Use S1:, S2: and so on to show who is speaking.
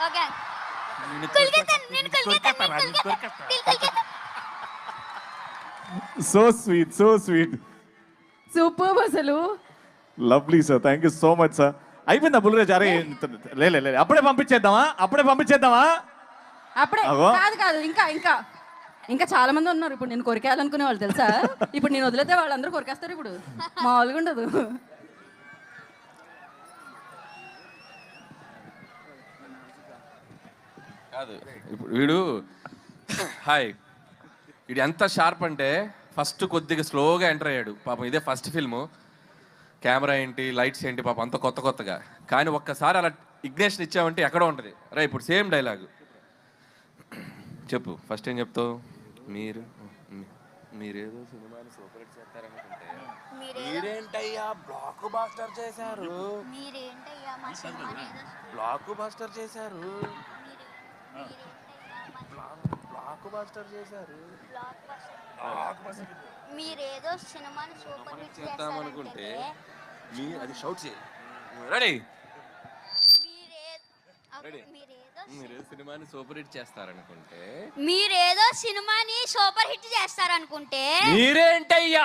S1: Okay
S2: so sweet
S3: super అసలు.
S2: Lovely sir, thank you so much sir. అయిపోయిందా బుల్రాజ్? అరే లే అప్పుడే పంపించేద్దామా?
S3: అప్పుడే
S2: అగో.
S3: కాదు ఇంకా ఇంకా ఇంకా చాలా మంది ఉన్నారు ఇప్పుడు నేను కొరికేయాలనుకునే వాళ్ళు తెలుసా. ఇప్పుడు నేను వదిలేతే వాళ్ళందరూ కొరికేస్తారు ఇప్పుడు, మామూలుగా ఉండదు.
S4: కాదు ఇప్పుడు వీడు హాయ్ వీడు ఎంత షార్ప్ అంటే ఫస్ట్ కొద్దిగా స్లోగా ఎంటర్ అయ్యాడు పాపం. ఇదే ఫస్ట్ ఫిల్ము, కెమెరా ఏంటి లైట్స్ ఏంటి పాపం అంత కొత్తగా. కానీ ఒక్కసారి అలా ఇగ్నేషన్ ఇచ్చామంటే ఎక్కడో ఉంటుంది. రా ఇప్పుడు సేమ్ డైలాగు చెప్పు. ఫస్ట్ ఏం చెప్తావు? మీరేదో సినిమాని సూపర్ హిట్ చేస్తారనుకుంటే మీరేంటయ్యా బ్లాక్ బాస్టర్ చేశారు. బ్లాక్ బాస్టర్ చేశారు.
S1: మీరేదో సినిమాని సూపర్ హిట్
S4: చేద్దామనుకుంటే అది షౌట్ చేయి. రెడీ? మీరేదో సినిమాని సూపర్ హిట్ చేస్తారనుకుంటే
S1: మీరేదో సినిమాని సూపర్ హిట్ చేస్తారనుకుంటే
S4: మీరేంటయ్యా